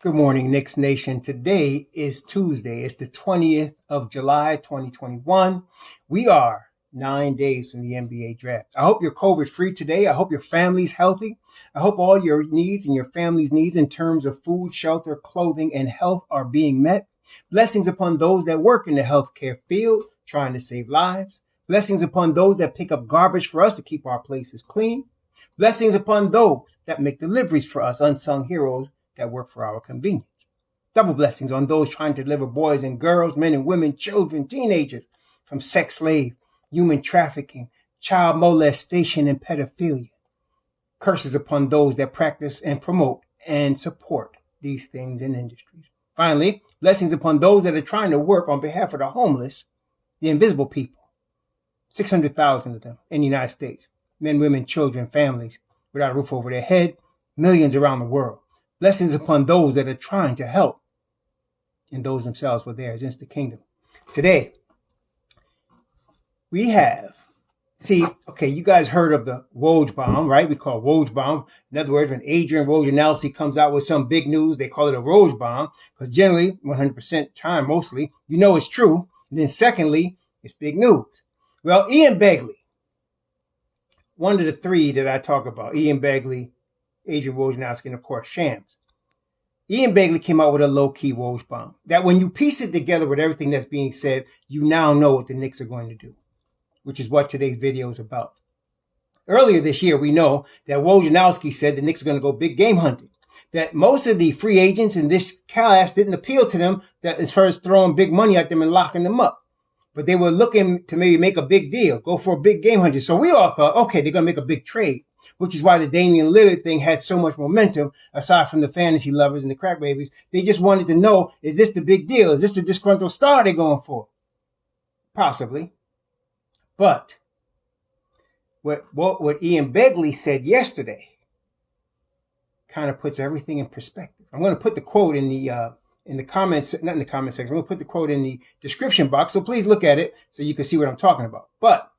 Good morning, Knicks Nation. Today is Tuesday. It's the 20th of July, 2021. We are 9 days from the NBA draft. I hope you're COVID free today. I hope your family's healthy. I hope all your needs and your family's needs in terms of food, shelter, clothing, and health are being met. Blessings upon those that work in the healthcare field, trying to save lives. Blessings upon those that pick up garbage for us to keep our places clean. Blessings upon those that make deliveries for us, unsung heroes that work for our convenience. Double blessings on those trying to deliver boys and girls, men and women, children, teenagers from sex slave, human trafficking, child molestation, and pedophilia. Curses upon those that practice and promote and support these things in industries. Finally, blessings upon those that are trying to work on behalf of the homeless, the invisible people. 600,000 of them in the United States. Men, women, children, families without a roof over their head, millions around the world. Blessings upon those that are trying to help and those themselves for theirs into the kingdom. Today, we have, you guys heard of the Woj bomb, right? We call it Woj bomb. In other words, when Adrian Wojnarowski comes out with some big news, they call it a Woj bomb because generally, 100% time, mostly, you know it's true. And then secondly, it's big news. Well, Ian Begley, one of the three that I talk about, Ian Begley, Adrian Wojnarowski, and of course, Shams. Ian Begley came out with a low-key Woj bomb. That when you piece it together with everything that's being said, you now know what the Knicks are going to do, which is what today's video is about. Earlier this year, we know that Wojnarowski said the Knicks are going to go big game hunting. That most of the free agents in this class didn't appeal to them that as far as throwing big money at them and locking them up. But they were looking to maybe make a big deal, go for a big game hunter. So we all thought, okay, they're going to make a big trade, which is why the Damian Lillard thing had so much momentum, aside from the fantasy lovers and the crack babies. They just wanted to know, is this the big deal? Is this the disgruntled star they're going for? Possibly. But what Ian Begley said yesterday kind of puts everything in perspective. I'm going to put the quote in the comments, not in the comment section. I'm going to put the quote in the description box. So please look at it so you can see what I'm talking about. But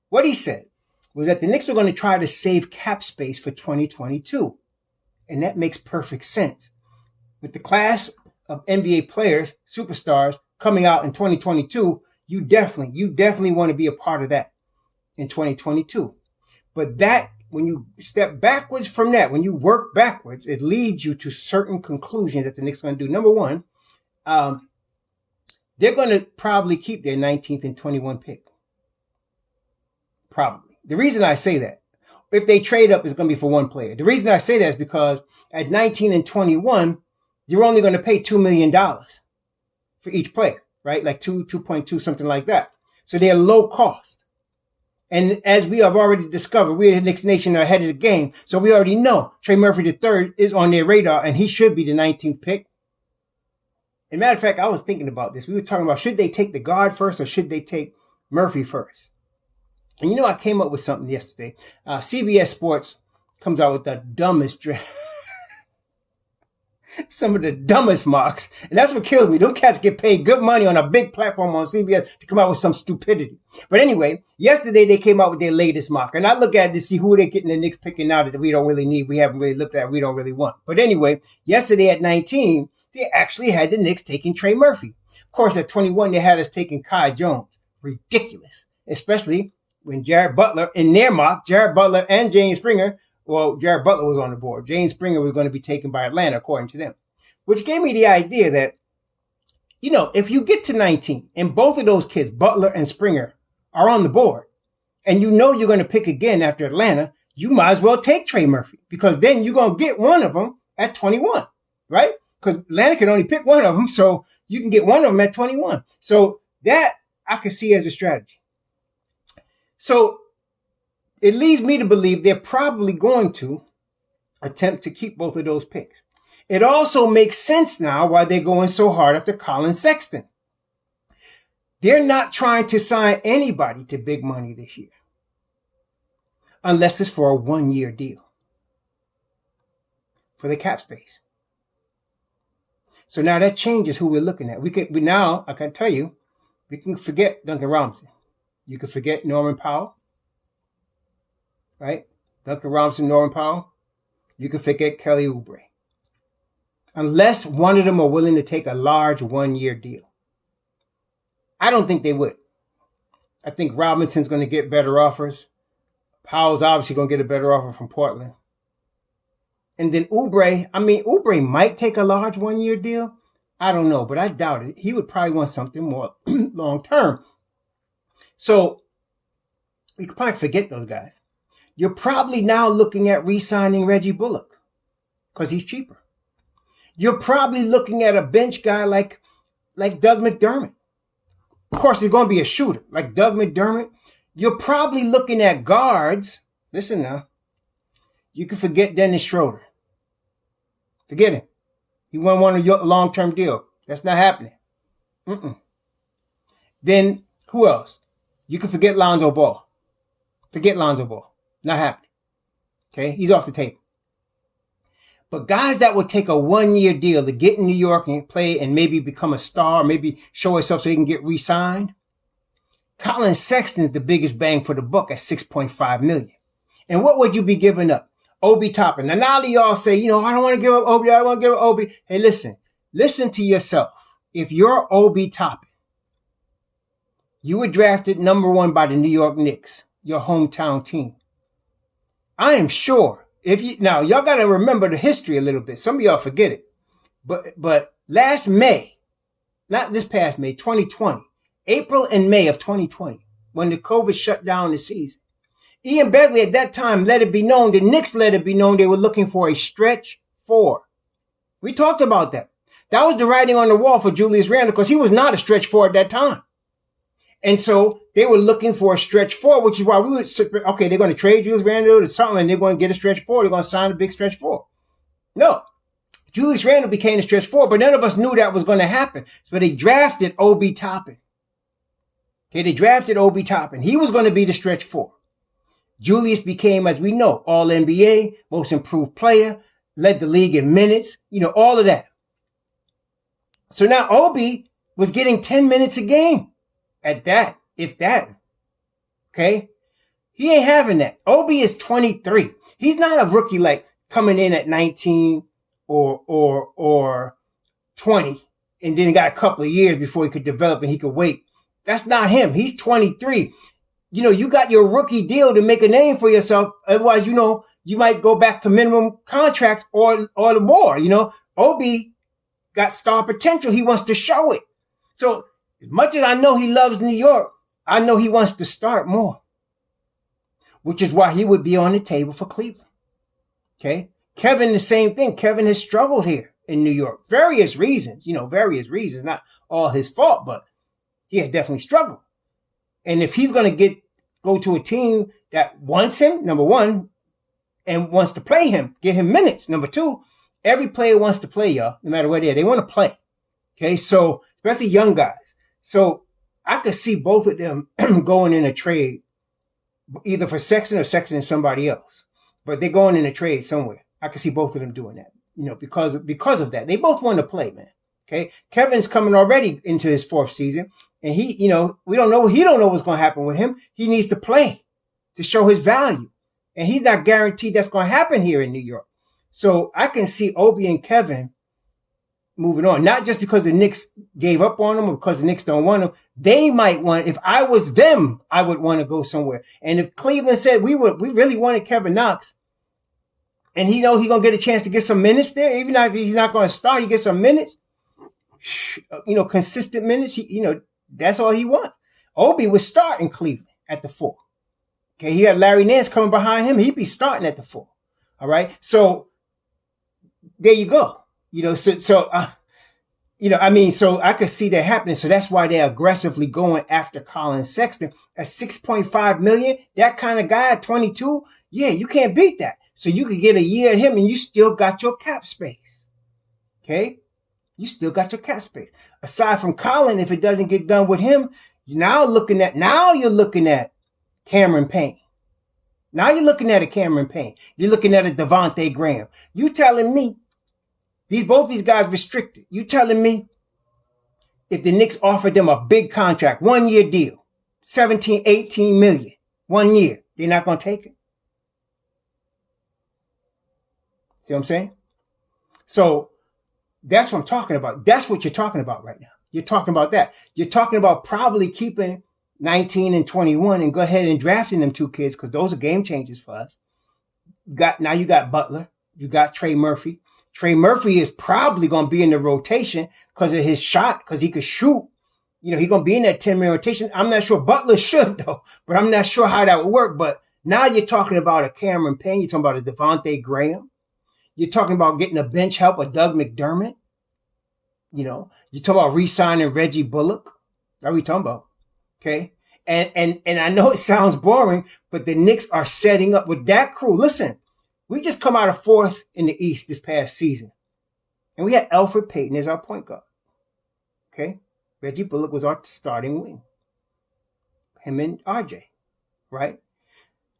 what he said was that the Knicks were going to try to save cap space for 2022. And that makes perfect sense. With the class of NBA players, superstars coming out in 2022, you definitely want to be a part of that in 2022. But that, when you step backwards from that, when you work backwards, it leads you to certain conclusions that the Knicks are going to do. Number one, they're going to probably keep their 19th and 21 pick. Probably. The reason I say that, if they trade up, it's going to be for one player. The reason I say that is because at 19 and 21, you're only going to pay $2 million for each player, right? Like 2.2, something like that. So they're low cost. And as we have already discovered, we at Knicks Nation are ahead of the game. So we already know Trey Murphy III is on their radar and he should be the 19th pick. As a matter of fact, I was thinking about this. We were talking about, should they take the guard first or should they take Murphy first? And I came up with something yesterday. CBS Sports comes out with the dumbest draft. Some of the dumbest mocks. And that's what kills me. Them cats get paid good money on a big platform on CBS to come out with some stupidity. But anyway, yesterday they came out with their latest mock. And I look at it to see who they're getting the Knicks picking now that we don't really need. We haven't really looked at. We don't really want. But anyway, yesterday at 19, they actually had the Knicks taking Trey Murphy. Of course, at 21, they had us taking Kai Jones. Ridiculous. Especially when Jared Butler, in their mock, Jared Butler and James Springer, well, Jared Butler was on the board. James Springer was going to be taken by Atlanta, according to them. Which gave me the idea that, if you get to 19 and both of those kids, Butler and Springer, are on the board, and you're going to pick again after Atlanta, you might as well take Trey Murphy, because then you're going to get one of them at 21, right? Because Atlanta can only pick one of them, so you can get one of them at 21. So that I could see as a strategy. So it leads me to believe they're probably going to attempt to keep both of those picks. It also makes sense now why they're going so hard after Colin Sexton. They're not trying to sign anybody to big money this year, unless it's for a 1-year deal for the cap space. So now that changes who we're looking at. I can tell you, we can forget Duncan Robinson. You can forget Norman Powell, right? Duncan Robinson, Norman Powell. You can forget Kelly Oubre. unless one of them are willing to take a large 1-year deal. I don't think they would. I think Robinson's going to get better offers. Powell's obviously going to get a better offer from Portland. And then Oubre might take a large 1-year deal. I don't know, but I doubt it. He would probably want something more long term. So we could probably forget those guys. You're probably now looking at re-signing Reggie Bullock because he's cheaper. You're probably looking at a bench guy like Doug McDermott. Of course, he's going to be a shooter like Doug McDermott. You're probably looking at guards. Listen now. You can forget Dennis Schroeder. Forget him. He won a long-term deal. That's not happening. Then who else? You can forget Lonzo Ball. Forget Lonzo Ball. Not happening. Okay? He's off the table. But guys that would take a 1-year deal to get in New York and play and maybe become a star, maybe show himself so he can get re-signed. Colin Sexton's the biggest bang for the buck at $6.5 million. And what would you be giving up? Obi Toppin. Now, all of y'all say, I don't want to give up Obi. I don't want to give up Obi. Hey, listen to yourself. If you're Obi Toppin, you were drafted number 1 by the New York Knicks, your hometown team. I am sure now y'all got to remember the history a little bit. Some of y'all forget it. But last May, not this past May, 2020, April and May of 2020, when the COVID shut down the season, Ian Begley at that time let it be known, the Knicks let it be known they were looking for a stretch 4. We talked about that. That was the writing on the wall for Julius Randle because he was not a stretch 4 at that time. And so they were looking for a stretch 4, which is why we would, okay, they're going to trade Julius Randle to something and they're going to get a stretch 4. They're going to sign a big stretch 4. No. Julius Randle became a stretch 4, but none of us knew that was going to happen. So they drafted Obi Toppin. Okay, they drafted Obi Toppin. He was going to be the stretch 4. Julius became, as we know, All-NBA, most improved player, led the league in minutes, all of that. So now Obi was getting 10 minutes a game at that, if that. Okay? He ain't having that. Obi is 23. He's not a rookie like coming in at 19 or 20 and then got a couple of years before he could develop and he could wait. That's not him. He's 23. You got your rookie deal to make a name for yourself. Otherwise, you might go back to minimum contracts or the more, Obi got star potential. He wants to show it. So as much as I know he loves New York, I know he wants to start more, which is why he would be on the table for Cleveland. Okay. Kevin, the same thing. Kevin has struggled here in New York. Various reasons, not all his fault, but he had definitely struggled. And if he's going to go to a team that wants him, number 1, and wants to play him, get him minutes. Number 2, every player wants to play, y'all, no matter where they are. They want to play. Okay. So especially young guys. So I could see both of them going in a trade, either for Sexton or Sexton and somebody else, but they're going in a trade somewhere. I could see both of them doing that, because of that. They both want to play, man. Okay. Kevin's coming already into his 4th season. And he don't know what's going to happen with him. He needs to play to show his value. And he's not guaranteed that's going to happen here in New York. So I can see Obi and Kevin moving on. Not just because the Knicks gave up on him or because the Knicks don't want him. They might want, if I was them, I would want to go somewhere. And if Cleveland said we really wanted Kevin Knox, and he's going to get a chance to get some minutes there, even if he's not going to start, he gets some minutes, consistent minutes, that's all he wants. Obi would start in Cleveland at the 4. Okay, he had Larry Nance coming behind him. He'd be starting at the 4. All right. So there you go. So I could see that happening. So that's why they're aggressively going after Colin Sexton at $6.5 million. That kind of guy at 22. Yeah, you can't beat that. So you could get a year at him and you still got your cap space. Okay. You still got your cap space. Aside from Colin, if it doesn't get done with him, you're looking at Cameron Payne. Now you're looking at a Cameron Payne. You're looking at a Devontae Graham. You telling me both these guys restricted. You telling me if the Knicks offered them a big contract, 1-year deal, 17, 18 million, 1 year, they're not going to take it? See what I'm saying? So That's what I'm talking about. That's what you're talking about right now. You're talking about that. You're talking about probably keeping 19 and 21 and go ahead and drafting them two kids because those are game changers for us. Now you got Butler. You got Trey Murphy. Trey Murphy is probably going to be in the rotation because of his shot, because he could shoot. He's going to be in that 10-man rotation. I'm not sure Butler should, though, but I'm not sure how that would work. But now you're talking about a Cameron Payne. You're talking about a Devontae Graham. You're talking about getting a bench help, a Doug McDermott. You're talking about re-signing Reggie Bullock. That's what we talking about. Okay. And I know it sounds boring, but the Knicks are setting up with that crew. Listen, we just come out of fourth in the East this past season. And we had Elfrid Payton as our point guard. Okay. Reggie Bullock was our starting wing. Him and RJ. Right?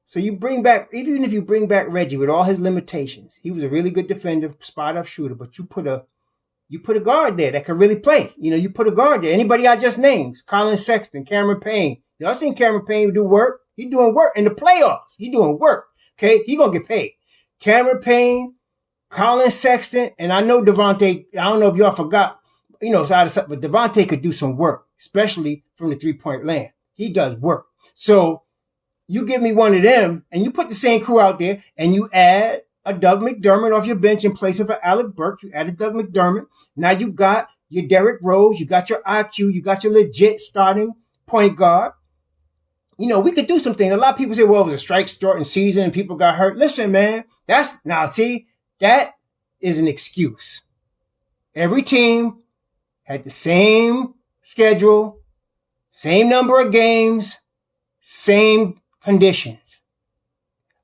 So you bring back, even if you bring back Reggie with all his limitations, he was a really good defender, spot-up shooter, but you put a guard there that can really play. You put a guard there. Anybody I just named, Colin Sexton, Cameron Payne. Y'all seen Cameron Payne do work? He doing work in the playoffs. He doing work. Okay? He gonna get paid. Cameron Payne, Colin Sexton, and I know Devontae, I don't know if y'all forgot, it's out of something, but Devontae could do some work, especially from the three-point land. He does work. So you give me one of them and you put the same crew out there and you add a Doug McDermott off your bench in place of Alec Burks. You added Doug McDermott. Now you got your Derrick Rose. You got your IQ. You got your legit starting point guard. We could do some things. A lot of people say, well, it was a strike-shortened season and people got hurt. Listen, man, that is an excuse. Every team had the same schedule, same number of games, same conditions.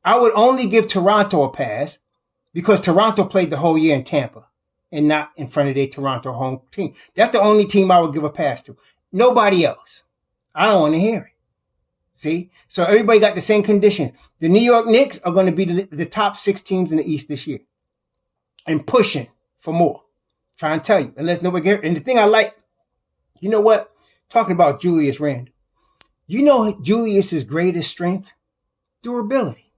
I would only give Toronto a pass because Toronto played the whole year in Tampa and not in front of their Toronto home team. That's the only team I would give a pass to. Nobody else. I don't want to hear it. See? So everybody got the same conditions. The New York Knicks are going to be the top 6 teams in the East this year and pushing for more. Trying to tell you. Unless nobody get it. And the thing I like, you know what? Talking about Julius Randle. Julius's greatest strength? Durability.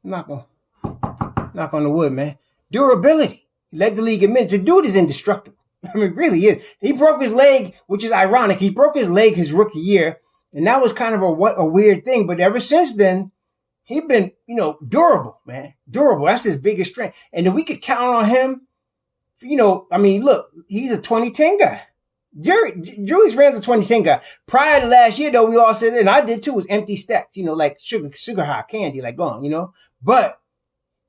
Knock on the wood, man. Durability. He led the league in minutes. The dude is indestructible. I mean, really is. He broke his leg, which is ironic. He broke his leg his rookie year. And that was kind of a weird thing. But ever since then, he's been, durable, man. Durable. That's his biggest strength. And if we could count on him, look, he's a 2010 guy. Julius Randle's a 2010 guy. Prior to last year, though, we all said, and I did too, was empty stats, like sugar high candy, like gone, But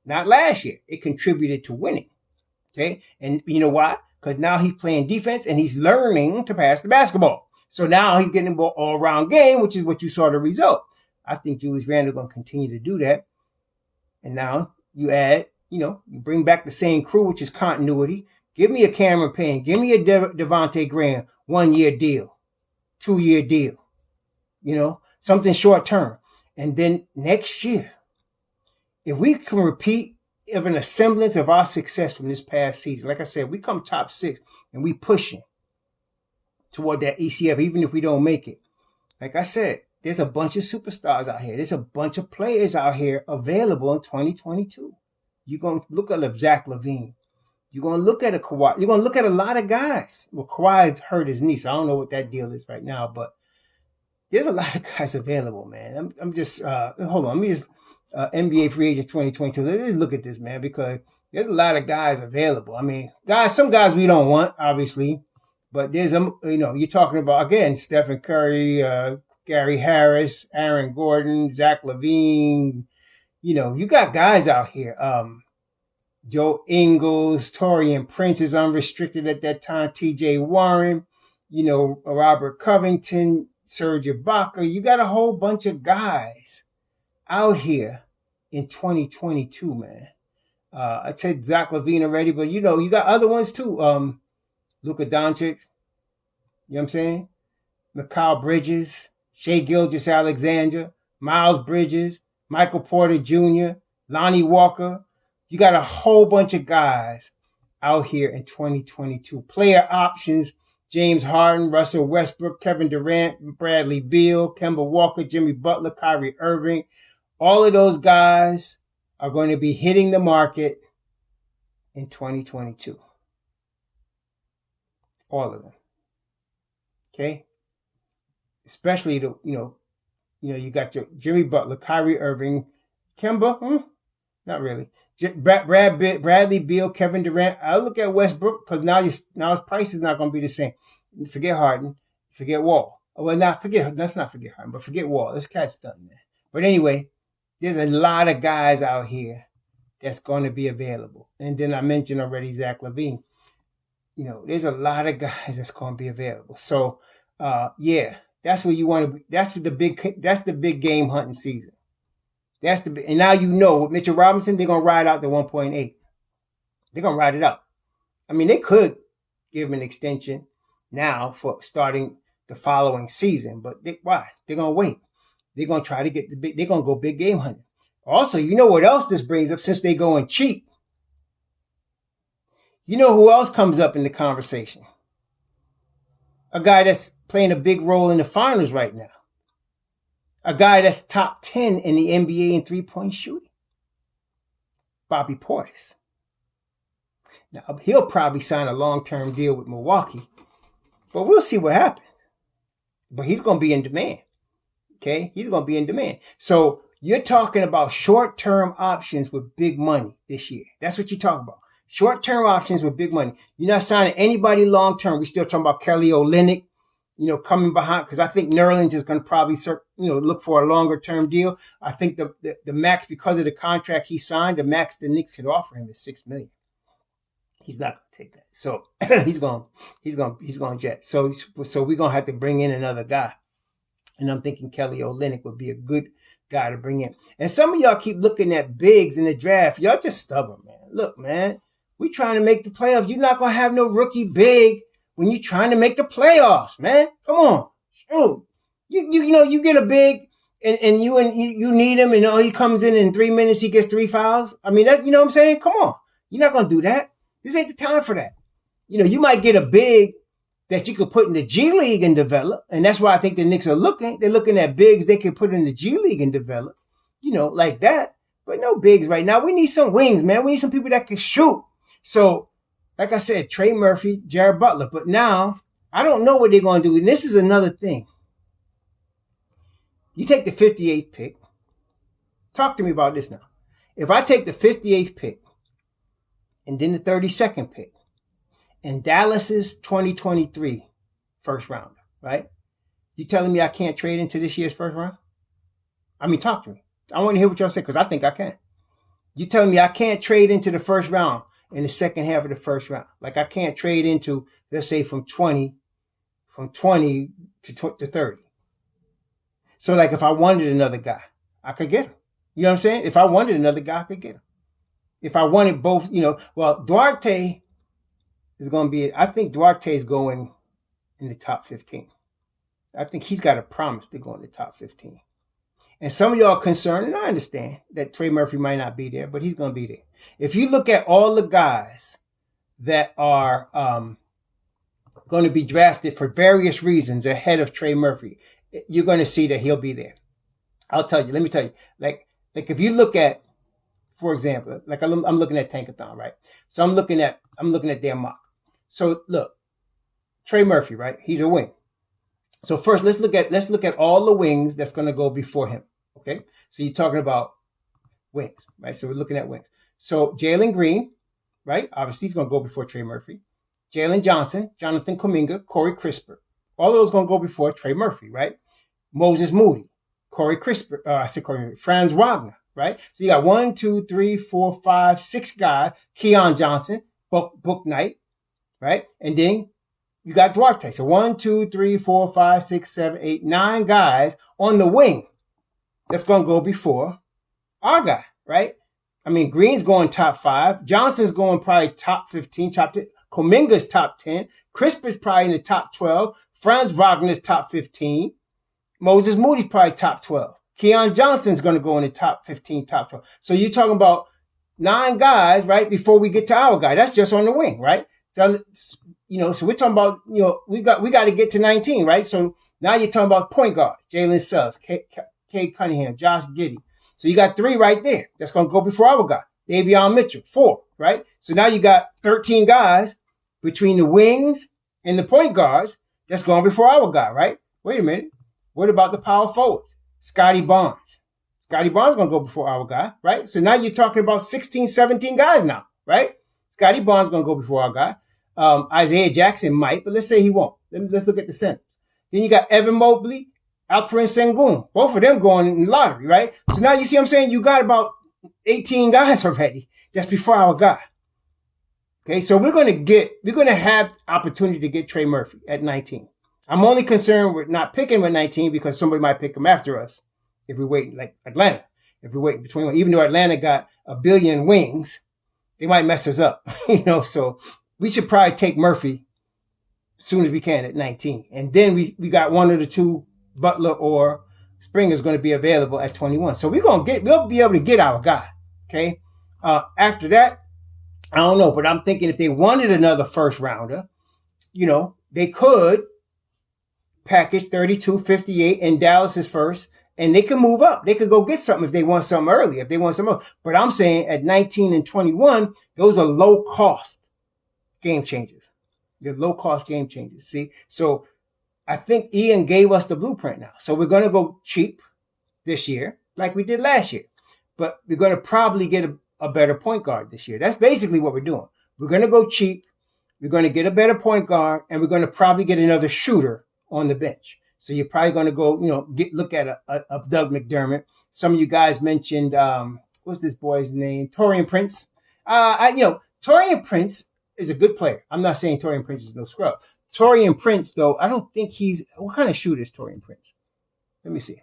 not last year. It contributed to winning. Okay. And you know why? Because now he's playing defense and he's learning to pass the basketball. So now he's getting an all-around game, which is what you saw the result. I think Julius Randle going to continue to do that. And now you add, you bring back the same crew, which is continuity. Give me a Cameron Payne. Give me a Devontae Graham 1-year deal, 2-year deal. Something short term. And then next year, if we can repeat even a semblance of our success from this past season, like I said, we come top 6 and we pushing toward that ECF, even if we don't make it. Like I said, there's a bunch of superstars out here. There's a bunch of players out here available in 2022. You're going to look at Zach LaVine. You're going to look at a Kawhi. You're going to look at a lot of guys. Well, Kawhi's hurt his knee, so I don't know what that deal is right now, but there's a lot of guys available, man. I'm just, hold on. Let me just, NBA Free Agent 2022. Let's look at this, man, because there's a lot of guys available. I mean, some guys we don't want, obviously. But there's you're talking about, again, Stephen Curry, Gary Harris, Aaron Gordon, Zach LaVine. You got guys out here. Joe Ingles, Taurean Prince is unrestricted at that time. TJ Warren, Robert Covington, Serge Ibaka. You got a whole bunch of guys out here in 2022, man. I said Zach LaVine already, but you got other ones too. Luka Doncic, you know what I'm saying? Mikal Bridges, Shai Gilgeous-Alexander, Miles Bridges, Michael Porter Jr., Lonnie Walker. You got a whole bunch of guys out here in 2022. Player options, James Harden, Russell Westbrook, Kevin Durant, Bradley Beal, Kemba Walker, Jimmy Butler, Kyrie Irving. All of those guys are going to be hitting the market in 2022. All of them. Okay? Especially you got your Jimmy Butler, Kyrie Irving, Kemba, not really. Bradley, Beal, Kevin Durant. I look at Westbrook because now his price is not going to be the same. Forget Harden, forget Wall. Well, let's not forget Harden, but forget Wall. This cat's done, man. But anyway, there's a lot of guys out here that's going to be available. And then I mentioned already Zach LaVine. There's a lot of guys that's going to be available. So, that's where you want to be. That's the big game hunting season. And now with Mitchell Robinson, they're going to ride out the 1.8. They're going to ride it out. I mean, they could give him an extension now for starting the following season, but why? They're going to wait. They're going to try to they're going to go big game hunting. Also, you know what else this brings up since they going cheap? You know who else comes up in the conversation? A guy that's playing a big role in the finals right now. A guy that's top 10 in the NBA in three-point shooting. Bobby Portis. Now, he'll probably sign a long-term deal with Milwaukee, but we'll see what happens. But he's going to be in demand. Okay? He's going to be in demand. So you're talking about short-term options with big money this year. That's what you're talking about. Short-term options with big money. You're not signing anybody long-term. We're still talking about Kelly Olynyk, coming behind, because I think Nerlens is going to probably, look for a longer-term deal. I think the max, because of the contract he signed, the max the Knicks could offer him is $6 million. He's not going to take that. So he's going to jet. So we're going to have to bring in another guy. And I'm thinking Kelly Olynyk would be a good guy to bring in. And some of y'all keep looking at bigs in the draft. Y'all just stubborn, man. Look, man. We trying to make the playoffs. You're not going to have no rookie big when you're trying to make the playoffs, man. Come on. Shoot. You get a big and you need him and he comes in 3 minutes, he gets 3 fouls. I mean, that, you know what I'm saying? Come on. You're not going to do that. This ain't the time for that. You might get a big that you could put in the G League and develop. And that's why I think the Knicks are looking. They're looking at bigs they can put in the G League and develop, like that. But no bigs right now. We need some wings, man. We need some people that can shoot. So, like I said, Trey Murphy, Jared Butler. But now, I don't know what they're going to do. And this is another thing. You take the 58th pick. Talk to me about this now. If I take the 58th pick and then the 32nd pick and Dallas's 2023 first rounder, right? You telling me I can't trade into this year's first round? I mean, talk to me. I want to hear what y'all say because I think I can. You telling me I can't trade into the first round in the second half of the first round? Like I can't trade into, let's say, from 20 to 30. So like if I wanted another guy, I could get him. You know what I'm saying? If I wanted another guy, I could get him. If I wanted both, Duarte is going to be, I think Duarte is going in the top 15. I think he's got a promise to go in the top 15. And some of y'all are concerned, and I understand that Trey Murphy might not be there, but he's going to be there. If you look at all the guys that are going to be drafted for various reasons ahead of Trey Murphy, you're going to see that he'll be there. Let me tell you, like if you look at, for example, like I'm looking at Tankathon, right? So I'm looking at their mock. So look, Trey Murphy, right? He's a wing. So first, let's look at all the wings that's going to go before him. Okay. So you're talking about wings, right? So we're looking at wings. So Jalen Green, right? Obviously he's going to go before Trey Murphy. Jalen Johnson, Jonathan Kuminga, Corey Crisper. All of those going to go before Trey Murphy, right? Moses Moody, Corey Crisper, Franz Wagner, right? So you got 1, 2, 3, 4, 5, 6 guys. Keon Johnson, Book Knight, right? And then you got Duarte. So 1, 2, 3, 4, 5, 6, 7, 8, 9 guys on the wing. That's going to go before our guy, right? I mean, Green's going top 5. Johnson's going probably top 15, top 10. Kuminga's top 10. Crisper's probably in the top 12. Franz Wagner's top 15. Moses Moody's probably top 12. Keon Johnson's going to go in the top 15, top 12. So you're talking about 9 guys, right, before we get to our guy. That's just on the wing, right? So, so we're talking about, we got to get to 19, right? So now you're talking about point guard, Jalen Suggs, Cade Cunningham, Josh Giddey. So you got 3 right there. That's going to go before our guy. Davion Mitchell, 4, right? So now you got 13 guys between the wings And the point guards, that's going before our guy, right? Wait a minute. What about the power forwards? Scotty Barnes. Scotty Barnes going to go before our guy, right? So now you're talking about 16, 17 guys now, right? Scotty Barnes going to go before our guy. Isaiah Jackson might, but let's say he won't. Let's look at the center. Then you got Evan Mobley, Alperen Sengun. Both of them going in the lottery, right? So now you see what I'm saying? You got about 18 guys already. That's before our guy. Okay, so we're going to have opportunity to get Trey Murphy at 19. I'm only concerned with not picking him at 19 because somebody might pick him after us if we wait, like Atlanta. If we wait between, even though Atlanta got a billion wings, they might mess us up, so we should probably take Murphy as soon as we can at 19. And then we got one of the two, Butler or Springer's going to be available at 21. So we'll be able to get our guy. Okay. After that, I don't know, but I'm thinking if they wanted another first rounder, they could package 32, 58 and Dallas is first and they can move up. They could go get something if they want something early, if they want something else. But I'm saying at 19 and 21, those are low cost game changers. They're low cost game changers. See? So I think Ian gave us the blueprint now. So we're going to go cheap this year like we did last year, but we're going to probably get a better point guard this year. That's basically what we're doing. We're going to go cheap. We're going to get a better point guard and we're going to probably get another shooter on the bench. So you're probably going to go, look at a Doug McDermott. Some of you guys mentioned, what's this boy's name? Taurean Prince. Taurean Prince is a good player. I'm not saying Taurean Prince is no scrub. Taurean Prince, though, I don't think what kind of shooter is Taurean Prince? Let me see.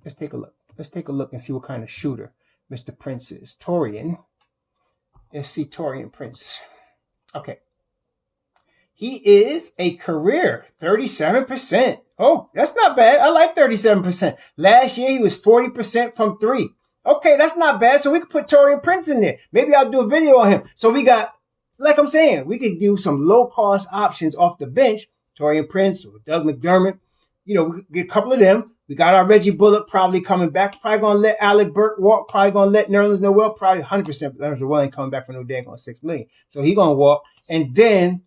Let's take a look. Let's take a look and see what kind of shooter Mr. Prince is. Taurean. Let's see Taurean Prince. Okay. He is a career 37%. Oh, that's not bad. I like 37%. Last year, he was 40% from three. Okay, that's not bad. So we could put Taurean Prince in there. Maybe I'll do a video on him. So we got, like I'm saying, we could do some low-cost options off the bench. Taurean Prince or Doug McDermott. We could get a couple of them. We got our Reggie Bullock probably coming back. Probably going to let Alec Burke walk. Probably going to let Nerlens Noel. Probably 100% Nerlens Noel ain't coming back for no daggone $6 million. So he going to walk. And then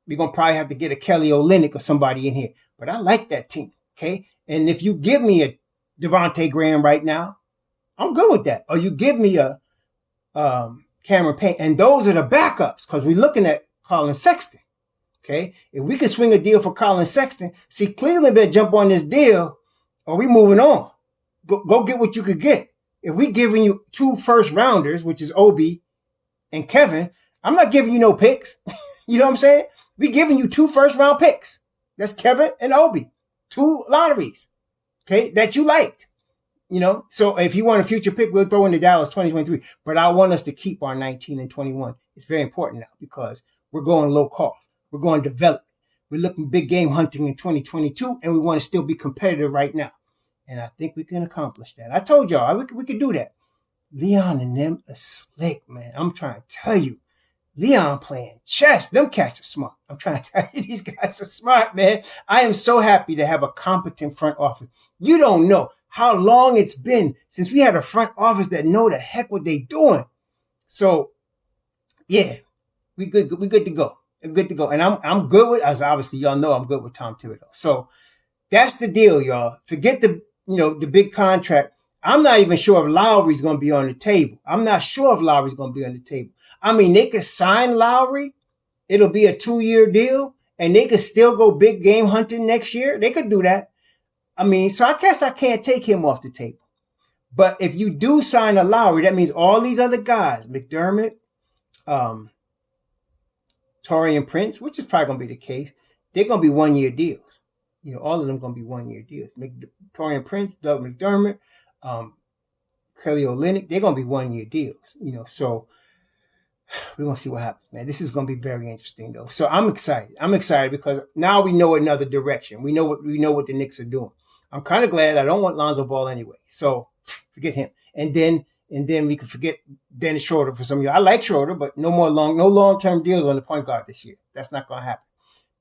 we're going to probably have to get a Kelly Olynyk or somebody in here. But I like that team, okay? And if you give me a Devontae Graham right now, I'm good with that. Or you give me a Cameron Payne. And those are the backups because we're looking at Colin Sexton, okay? If we can swing a deal for Colin Sexton, see, Cleveland better jump on this deal or we moving on. Go get what you could get. If we giving you 2 first rounders, which is Obi and Kevin, I'm not giving you no picks. You know what I'm saying? We giving you 2 first round picks. That's Kevin and Obi. 2 lotteries. Okay. That you liked. So if you want a future pick, we'll throw in the Dallas 2023. But I want us to keep our 19 and 21. It's very important now because we're going low cost. We're going development. We're looking big game hunting in 2022 and we want to still be competitive right now. And I think we can accomplish that. I told y'all we could do that. Leon and them are slick, man. I'm trying to tell you. Leon playing chess. Them cats are smart. I'm trying to tell you, these guys are smart, man. I am so happy to have a competent front office. You don't know how long it's been since we had a front office that know the heck what they doing. So, yeah, we good to go. We're good to go. And I'm good with, as obviously y'all know, I'm good with Tom Thibodeau. So that's the deal, y'all. Forget the big contract. I'm not even sure if Lowry's going to be on the table. I'm not sure if Lowry's going to be on the table. I mean, they could sign Lowry. It'll be a 2-year deal and they could still go big game hunting next year. They could do that. I mean, so I guess I can't take him off the table. But if you do sign a Lowry, that means all these other guys, McDermott, Taurean Prince, which is probably going to be the case, they're going to be 1-year deals. All of them going to be 1-year deals. Taurean Prince, Doug McDermott, Kelly Olynyk, they're going to be 1-year deals. So we're going to see what happens, man. This is going to be very interesting, though. So I'm excited. I'm excited because now we know another direction. We know what the Knicks are doing. I'm kind of glad. I don't want Lonzo Ball anyway. So forget him. And then we can forget Dennis Schroeder for some of you. I like Schroeder, but no long-term deals on the point guard this year. That's not going to happen.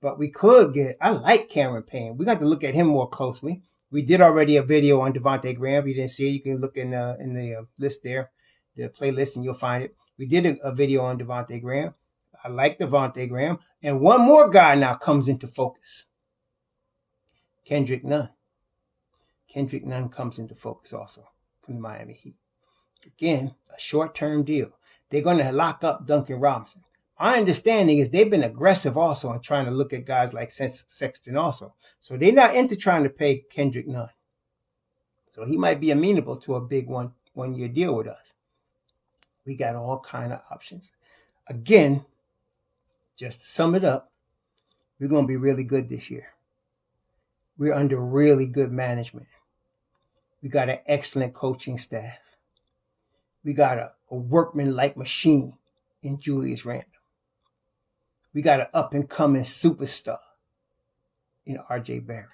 But we could I like Cameron Payne. We got to look at him more closely. We did already a video on Devontae Graham. If you didn't see it, you can look in the list there, the playlist, and you'll find it. We did a video on Devontae Graham. I like Devontae Graham. And one more guy now comes into focus. Kendrick Nunn. Kendrick Nunn comes into focus also from the Miami Heat. Again, a short-term deal. They're going to lock up Duncan Robinson. My understanding is they've been aggressive also in trying to look at guys like Sexton also. So they're not into trying to pay Kendrick Nunn. So he might be amenable to a big one-year deal with us. We got all kind of options. Again, just to sum it up, we're going to be really good this year. We're under really good management. We got an excellent coaching staff. We got a workman-like machine in Julius Randle. We got an up-and-coming superstar in R.J. Barrett.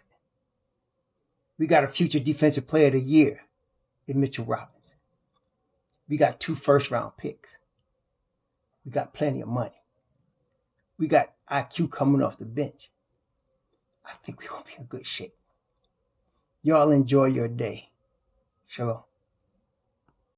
We got a future defensive player of the year in Mitchell Robinson. We got 2 first-round picks. We got plenty of money. We got IQ coming off the bench. I think we're going to be in good shape. Y'all enjoy your day. Shalom.